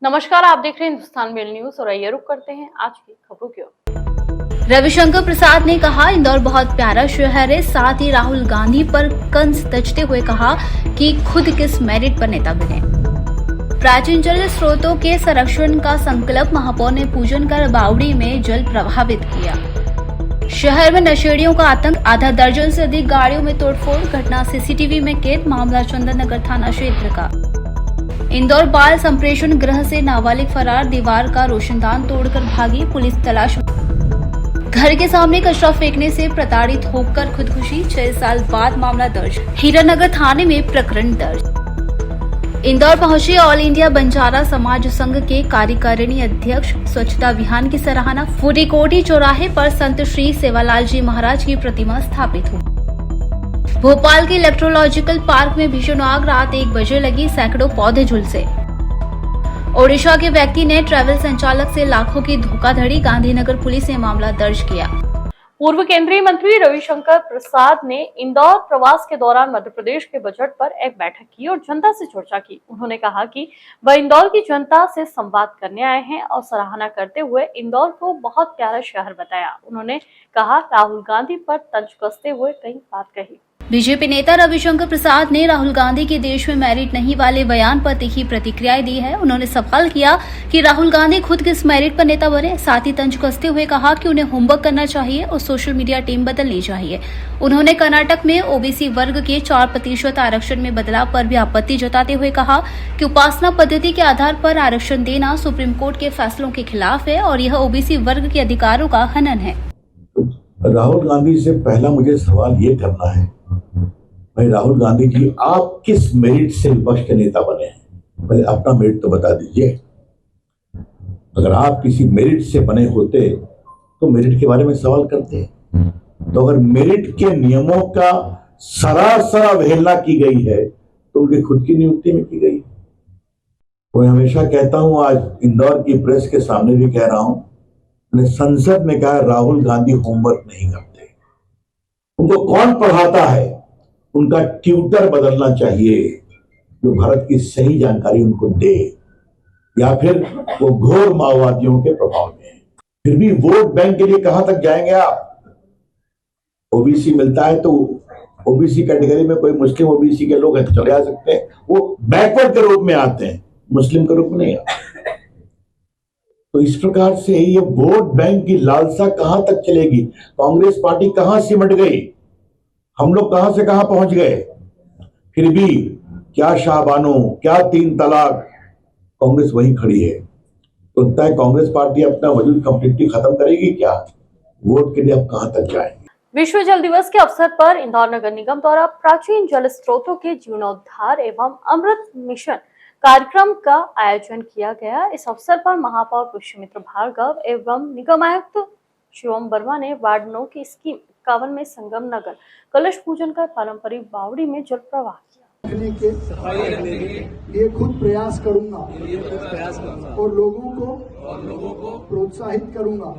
नमस्कार, आप देख रहे हैं हिंदुस्तान मेल न्यूज और आइए रुक करते हैं आज की खबरों की ओर। रविशंकर प्रसाद ने कहा, इंदौर बहुत प्यारा शहर है। साथ ही राहुल गांधी पर कंस तजते हुए कहा कि खुद किस मेरिट पर नेता बने। प्राचीन जल स्रोतों के संरक्षण का संकल्प महापौर ने पूजन कर बावड़ी में जल प्रभावित किया। शहर में नशेड़ियों का आतंक, आधा दर्जन से अधिक गाड़ियों में तोड़फोड़, घटना सीसीटीवी में कैद। मामला चंदन नगर थाना क्षेत्र का। इंदौर बाल संप्रेषण गृह से नाबालिग फरार, दीवार का रोशनदान तोड़कर भागी, पुलिस तलाश। घर के सामने कचरा फेंकने से प्रताड़ित होकर खुदकुशी, 6 साल बाद मामला दर्ज। हीरानगर थाने में प्रकरण दर्ज। इंदौर पहुंचे ऑल इंडिया बंजारा समाज संघ के कार्यकारिणी अध्यक्ष। स्वच्छता अभियान की सराहना। फूटीकोटी चौराहे पर संत श्री सेवालाल जी महाराज की प्रतिमा स्थापित हुई। भोपाल के इलेक्ट्रोलॉजिकल पार्क में भीषण आग रात 1 बजे लगी, सैकड़ों पौधे झुलसे। ओडिशा के व्यक्ति ने ट्रैवल संचालक से लाखों की धोखाधड़ी, गांधीनगर पुलिस ने मामला दर्ज किया। पूर्व केंद्रीय मंत्री रविशंकर प्रसाद ने इंदौर प्रवास के दौरान मध्य प्रदेश के बजट पर एक बैठक की और जनता से चर्चा की। उन्होंने कहा कि वह इंदौर की जनता से संवाद करने आए हैं और सराहना करते हुए इंदौर को बहुत प्यारा शहर बताया। उन्होंने कहा, राहुल गांधी पर तंज कसते हुए कई बात कही। बीजेपी नेता रविशंकर प्रसाद ने राहुल गांधी के देश में मेरिट नहीं वाले बयान पर तीखी प्रतिक्रिया दी है। उन्होंने सवाल किया कि राहुल गांधी खुद किस मेरिट पर नेता बने। साथ ही तंज कसते हुए कहा कि उन्हें होमवर्क करना चाहिए और सोशल मीडिया टीम बदलनी चाहिए। उन्होंने कर्नाटक में ओबीसी वर्ग के 4% आरक्षण में बदलाव पर भी आपत्ति जताते हुए कहा कि उपासना पद्धति के आधार पर आरक्षण देना सुप्रीम कोर्ट के फैसलों के खिलाफ है और यह ओबीसी वर्ग के अधिकारों का हनन है। राहुल गांधी से पहला मुझे सवाल ये करना है, भाई राहुल गांधी जी, आप किस मेरिट से विपक्ष के नेता बने हैं? पहले अपना मेरिट तो बता दीजिए। अगर आप किसी मेरिट से बने होते तो मेरिट के बारे में सवाल करते। तो अगर मेरिट के नियमों का सरासर अवहेलना की गई है तो उनकी खुद की नियुक्ति में की गई। मैं हमेशा कहता हूं, आज इंदौर की प्रेस के सामने भी कह रहा हूं, मैंने संसद में कहा, राहुल गांधी होमवर्क नहीं करते। उनको कौन पढ़ाता है? उनका ट्यूटर बदलना चाहिए जो भारत की सही जानकारी उनको दे, या फिर वो घोर माओवादियों के प्रभाव में है। फिर भी वोट बैंक के लिए कहां तक जाएंगे आप? ओबीसी मिलता है तो ओबीसी कैटेगरी में कोई मुस्लिम ओबीसी के लोग हैं तो चले आ सकते हैं, वो बैकवर्ड के रूप में आते हैं, मुस्लिम के रूप में नहीं आते। तो इस प्रकार से ये वोट बैंक की लालसा कहां तक चलेगी? कांग्रेस पार्टी कहां सिमट गई? हम लोग कहां से कहां पहुंच गए? फिर भी क्या शाहबानो, क्या 3 तलाक, कांग्रेस वहीं खड़ी है। तो लगता है कांग्रेस पार्टी अपना वजूद कंप्लीटली खत्म करेगी क्या? वोट के लिए अब कहां तक जाएंगे? विश्व जल दिवस के अवसर पर इंदौर नगर निगम द्वारा प्राचीन जल स्रोतों के जीर्णोद्धार एवं अमृत मिशन कार्यक्रम का आयोजन किया गया। इस अवसर पर महापौर पुष्यमित्र भार्गव एवं निगम आयुक्त शिवम वर्मा ने वार्ड 9 की स्कीम 51 में संगम नगर कलश पूजन कर पारंपरिक बावड़ी में जल प्रवाह किया। सफाई रखने के लिए खुद प्रयास करूंगा और लोगों को प्रोत्साहित करूंगा।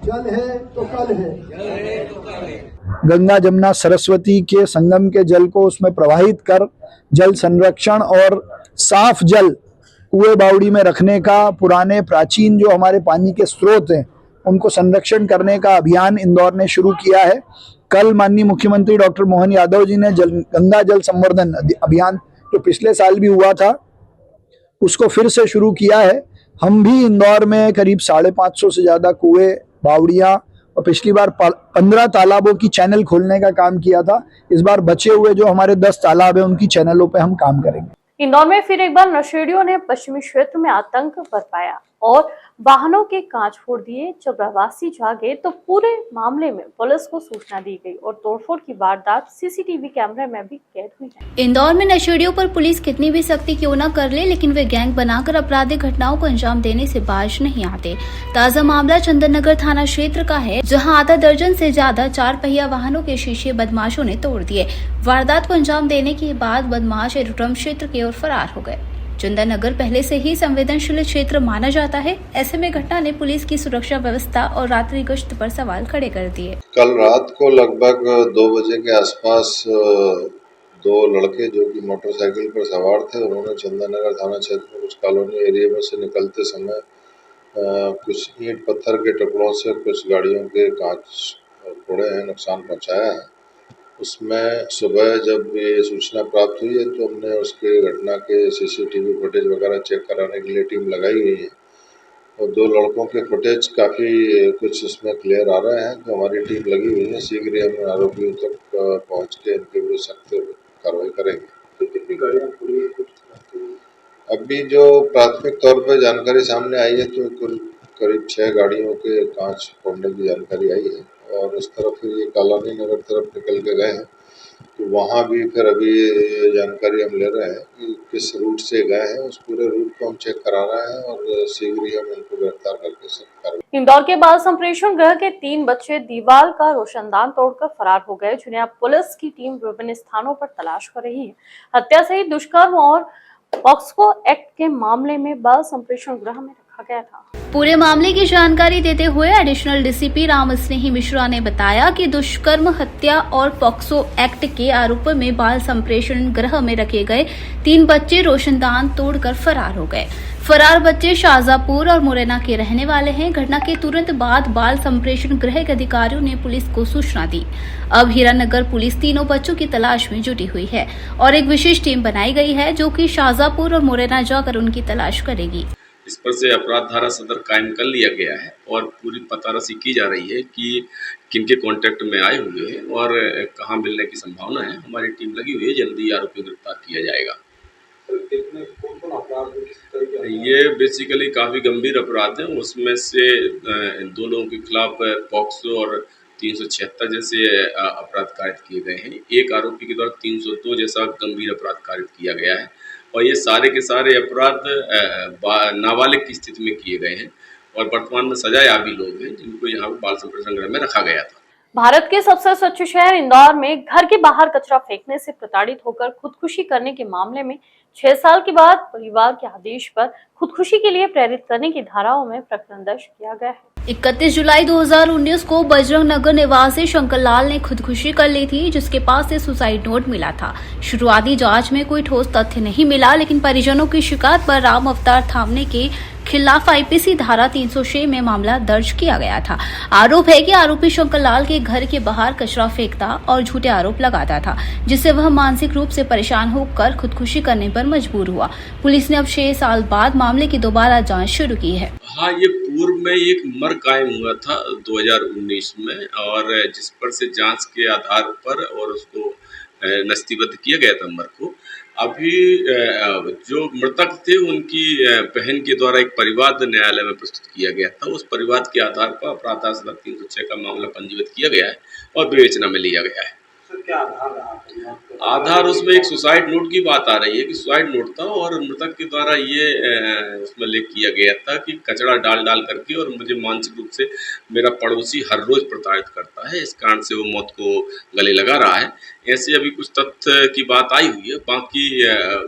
जल है तो कल है। गंगा जमुना सरस्वती के संगम के जल को उसमें प्रवाहित कर जल संरक्षण और साफ जल कुएं बावड़ी में रखने का, पुराने प्राचीन जो हमारे पानी के स्रोत हैं उनको संरक्षण करने का अभियान इंदौर ने शुरू किया है। कल माननीय मुख्यमंत्री डॉक्टर मोहन यादव जी ने गंगा जल संवर्धन अभियान जो पिछले साल भी हुआ था उसको फिर से शुरू किया है। हम भी इंदौर में करीब 550 से ज्यादा कुएं, बावड़ियां और पिछली बार 15 तालाबों की चैनल खोलने का काम किया था। इस बार बचे हुए जो हमारे 10 तालाब है उनकी चैनलों पे हम काम करेंगे। इंदौर में फिर एक बार नशेड़ियों ने पश्चिमी क्षेत्र में आतंक बरपाया और वाहनों के कांच फोड़ दिए। जब रहवासी जागे तो पूरे मामले में पुलिस को सूचना दी गई और तोड़फोड़ की वारदात सीसीटीवी कैमरे में भी कैद हुई है। इंदौर में नशेड़ियों पर पुलिस कितनी भी सख्ती क्यों न कर ले, लेकिन वे गैंग बनाकर आपराधिक घटनाओं को अंजाम देने से बाज नहीं आते। ताजा मामला चंदन नगर थाना क्षेत्र का है, जहां आधा दर्जन से ज्यादा 4 पहिया वाहनों के शीशे बदमाशों ने तोड़ दिए। वारदात को अंजाम देने के बाद बदमाश एरोड्रम क्षेत्र की ओर फरार हो गए। चंदन नगर पहले से ही संवेदनशील क्षेत्र माना जाता है। ऐसे में घटना ने पुलिस की सुरक्षा व्यवस्था और रात्रि गश्त पर सवाल खड़े कर दिए। कल रात को लगभग 2 बजे के आसपास दो लड़के जो कि मोटरसाइकिल पर सवार थे, उन्होंने चंदननगर थाना क्षेत्र में कुछ कॉलोनी एरिया में से निकलते समय कुछ ईंट पत्थर के टुकड़ों से कुछ गाड़ियों के कांच फोड़े हैं, नुकसान पहुंचाया है। उसमें सुबह जब ये सूचना प्राप्त हुई है तो हमने उसके घटना के सीसीटीवी फुटेज वगैरह चेक कराने के लिए टीम लगाई हुई है और दो लड़कों के फुटेज काफ़ी कुछ उसमें क्लियर आ रहे हैं, तो हमारी टीम लगी हुई है। शीघ्र ही हम आरोपियों तक पहुंच के इनके विरुद्ध सख्त कार्रवाई करेंगे। तो कितनी गाड़ियाँ फोड़ी है कुछ? अभी जो प्राथमिक तौर पर जानकारी सामने आई है तो कुल करीब 6 गाड़ियों के कांच फोड़ने की जानकारी आई है और उस तरफ फिर ये कॉलोनी नगर तरफ निकल के गए हैं, तो वहाँ भी फिर अभी जानकारी हम ले रहे हैं कि किस रूट से गए हैं। उस पूरे रूट को हम चेक करा रहे हैं और शीघ्र ही हम इनको गिरफ्तार करके सख्त कार्रवाई। इंदौर के बाल संप्रेषण गृह के 3 बच्चे दीवार का रोशनदान तोड़कर फरार हो गए, जिन्हें अब पुलिस की टीम विभिन्न स्थानों पर तलाश कर रही है। हत्या सहित दुष्कर्म और पॉक्सो एक्ट के मामले में बाल संप्रेषण गृह में रखा गया था। पूरे मामले की जानकारी देते हुए एडिशनल डीसीपी राम स्नेही मिश्रा ने बताया कि दुष्कर्म, हत्या और पॉक्सो एक्ट के आरोप में बाल संप्रेषण गृह में रखे गए 3 बच्चे रोशनदान तोड़कर फरार हो गए। फरार बच्चे शाहजहांपुर और मुरैना के रहने वाले हैं। घटना के तुरंत बाद बाल संप्रेषण गृह के अधिकारियों ने पुलिस को सूचना दी। अब हीरानगर पुलिस तीनों बच्चों की तलाश में जुटी हुई है और एक विशेष टीम बनाई गई है जो कि शाहजहांपुर और मुरैना जाकर उनकी तलाश करेगी। इस पर से अपराध धारा सदर कायम कर लिया गया है और पूरी पतारसी की जा रही है कि किनके कांटेक्ट में आए हुए हैं और कहां मिलने की संभावना है। हमारी टीम लगी हुई है, जल्दी आरोपी गिरफ्तार किया जाएगा। ये बेसिकली काफ़ी गंभीर अपराध हैं, उसमें से 2 लोगों के खिलाफ पॉक्सो और 376 जैसे अपराध कारित किए गए हैं। एक आरोपी के द्वारा 302 जैसा गंभीर अपराध कारित किया गया है और ये सारे के सारे अपराध नाबालिग की स्थिति में किए गए हैं और वर्तमान में सजायाबी लोग हैं जिनको यहाँ बाल संप्रेषण गृह में रखा गया था। भारत के सबसे स्वच्छ शहर इंदौर में घर के बाहर कचरा फेंकने से प्रताड़ित होकर खुदकुशी करने के मामले में 6 साल के बाद परिवार के आदेश पर खुदकुशी के लिए प्रेरित करने की धाराओं में प्रकरण दर्ज किया गया है। 31 जुलाई 2019 को बजरंग नगर निवासी शंकर लाल ने खुदकुशी कर ली थी, जिसके पास से सुसाइड नोट मिला था। शुरुआती जांच में कोई ठोस तथ्य नहीं मिला, लेकिन परिजनों की शिकायत पर राम अवतार थामने के खिलाफ आईपीसी धारा 306 में मामला दर्ज किया गया था। आरोप है कि आरोपी शंकर लाल के घर के बाहर कचरा फेंकता और झूठे आरोप लगाता था, जिससे वह मानसिक रूप से परेशान होकर खुदकुशी करने पर मजबूर हुआ। पुलिस ने अब 6 साल बाद मामले की दोबारा जांच शुरू की है। हाँ, ये पूर्व में एक मर कायम हुआ था 2019 में और जिस पर से जांच के आधार पर और उसको नस्तीबद्ध किया गया था मर को। अभी जो मृतक थे उनकी बहन के द्वारा एक परिवाद न्यायालय में प्रस्तुत किया गया था। उस परिवाद के आधार पर अपराध धारा 306 का मामला पंजीबद्ध किया गया है और विवेचना में लिया गया है। क्या आधार रहा? आधार उसमें एक सुसाइड नोट की बात आ रही है कि सुसाइड नोट था और मृतक के द्वारा ये उसमें लिख किया गया था कि कचरा डाल करके और मुझे मानसिक रूप से मेरा पड़ोसी हर रोज प्रताड़ित करता है, इस कारण से वो मौत को गले लगा रहा है। ऐसे अभी कुछ तथ्य की बात आई हुई है, बाकी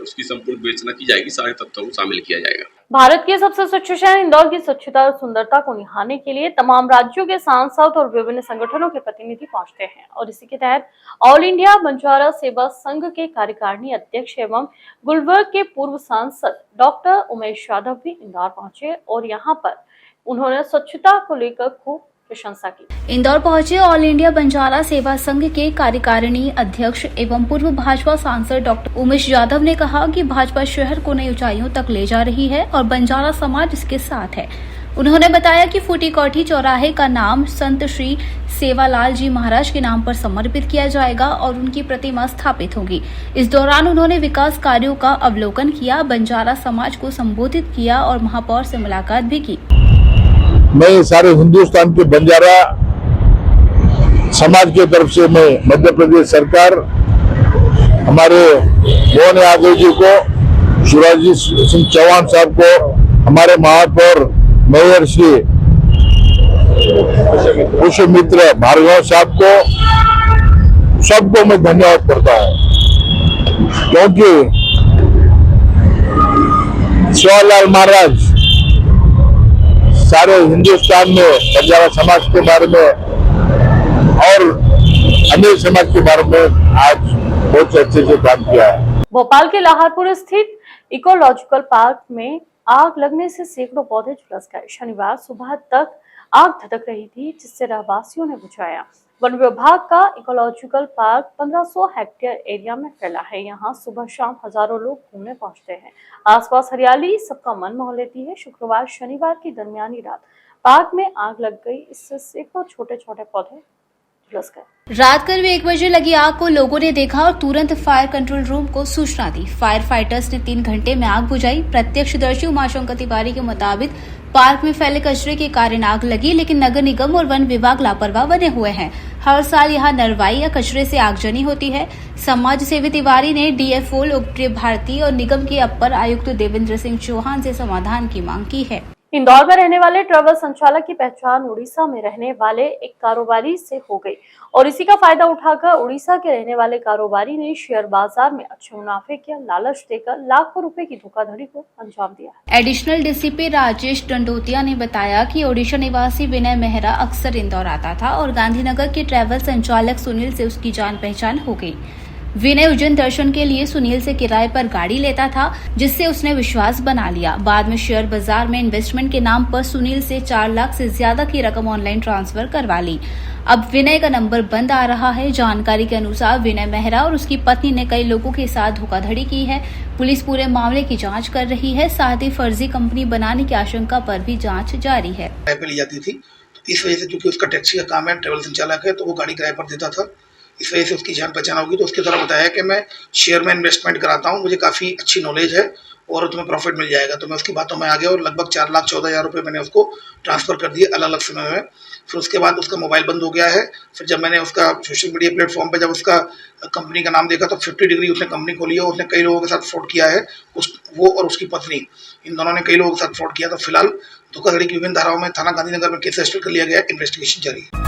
उसकी संपूर्ण विवेचना की जाएगी, सारे तथ्यों को शामिल किया जाएगा। भारत के सबसे स्वच्छ शहर इंदौर की स्वच्छता और सुंदरता को निहारने के लिए तमाम राज्यों के सांसद और विभिन्न संगठनों के प्रतिनिधि पहुंचते हैं और इसी के तहत ऑल इंडिया बंजारा सेवा संघ के कार्यकारिणी अध्यक्ष एवं गुलबर्ग के पूर्व सांसद डॉक्टर उमेश यादव भी इंदौर पहुंचे और यहां पर उन्होंने स्वच्छता को लेकर खूब प्रशंसा की। इंदौर पहुंचे ऑल इंडिया बंजारा सेवा संघ के कार्यकारिणी अध्यक्ष एवं पूर्व भाजपा सांसद डॉक्टर उमेश यादव ने कहा कि भाजपा शहर को नई ऊंचाइयों तक ले जा रही है और बंजारा समाज इसके साथ है। उन्होंने बताया कि फूटी कोठी चौराहे का नाम संत श्री सेवालाल जी महाराज के नाम पर समर्पित किया जाएगा और उनकी प्रतिमा स्थापित होगी। इस दौरान उन्होंने विकास कार्यों का अवलोकन किया, बंजारा समाज को संबोधित किया और महापौर से मुलाकात भी की। मैं सारे हिंदुस्तान के बंजारा समाज की तरफ से मैं मध्य प्रदेश सरकार, हमारे मोहन यादव जी को, शिवराज सिंह चौहान साहब को, हमारे महापौर मेयर श्री पुष्पमित्र भार्गव साहब को, सबको मैं धन्यवाद करता हूँ, क्योंकि सेवालाल महाराज सारे हिंदुस्तान में बंजारा समाज के बारे में और अन्य समाज के बारे में आज बहुत अच्छे से काम किया है। भोपाल के लाहौरपुर स्थित इकोलॉजिकल पार्क में आग लगने से सैकड़ों पौधे झुलस गए। शनिवार सुबह तक आग धधक रही थी, जिससे रहवासियों ने बुझाया। वन विभाग का इकोलॉजिकल पार्क 1500 हेक्टेयर एरिया में फैला है। यहाँ सुबह शाम हजारों लोग घूमने पहुंचते हैं। आसपास हरियाली सबका मन मोह लेती है। शुक्रवार शनिवार की दरमियानी रात पार्क में आग लग गई। इससे सैकड़ों छोटे छोटे पौधे झुलस गए। रात करीब 1 बजे लगी आग को लोगों ने देखा और तुरंत फायर कंट्रोल रूम को सूचना दी। फायर फाइटर्स ने 3 घंटे में आग बुझाई। प्रत्यक्षदर्शी उमाशंकर तिवारी के मुताबिक पार्क में फैले कचरे के कारण आग लगी, लेकिन नगर निगम और वन विभाग लापरवाह बने हुए हैं। हर साल यहाँ नरवाई या कचरे से आगजनी होती है। समाज सेवी तिवारी ने डीएफओ लोकप्रिय भारती और निगम के अपर आयुक्त देवेंद्र सिंह चौहान से समाधान की मांग की है। इंदौर में रहने वाले ट्रैवल संचालक की पहचान उड़ीसा में रहने वाले एक कारोबारी से हो गई और इसी का फायदा उठाकर उड़ीसा के रहने वाले कारोबारी ने शेयर बाजार में अच्छे मुनाफे का लालच देकर लाखों रुपए की धोखाधड़ी को अंजाम दिया। एडिशनल डीसीपी राजेश दंडोतिया ने बताया कि ओडिशा निवासी विनय मेहरा अक्सर इंदौर आता था और गांधीनगर के ट्रैवल संचालक सुनील से उसकी जान पहचान हो गई। विनय उज्जैन दर्शन के लिए सुनील से किराए पर गाड़ी लेता था, जिससे उसने विश्वास बना लिया। बाद में शेयर बाजार में इन्वेस्टमेंट के नाम पर सुनील से 4 लाख से ज्यादा की रकम ऑनलाइन ट्रांसफर करवा ली। अब विनय का नंबर बंद आ रहा है। जानकारी के अनुसार विनय मेहरा और उसकी पत्नी ने कई लोगों के साथ धोखाधड़ी की है। पुलिस पूरे मामले की जांच कर रही है। साथ ही फर्जी कंपनी बनाने की आशंका पर भी जांच जारी है। किराए पर ली जाती थी, तो इस वजह से क्योंकि उसका टैक्सी का काम है, ट्रैवल संचालक है, तो वो गाड़ी किराए पर देता था। इस वजह से उसकी जान पहचान होगी। तो उसके द्वारा बताया कि मैं शेयर में इन्वेस्टमेंट कराता हूँ, मुझे काफ़ी अच्छी नॉलेज है और तुम्हें प्रॉफिट मिल जाएगा। तो मैं उसकी बातों में आ गया और लगभग 4,14,000 रुपये मैंने उसको ट्रांसफ़र कर दिए अलग अलग समय में। फिर उसके बाद उसका मोबाइल बंद हो गया है। फिर जब मैंने उसका सोशल मीडिया प्लेटफॉर्म पर जब उसका कंपनी का नाम देखा तो 50 डिग्री उसने कंपनी खोली है। उसने कई लोगों के साथ फ्रॉड किया है। वो और उसकी पत्नी, इन दोनों ने कई लोगों के साथ फ्रॉड किया। तो फिलहाल धोखाधड़ी की विभिन्न धाराओं में थाना गांधीनगर में केस रजिस्टर कर लिया गया है। इन्वेस्टिगेशन जारी है।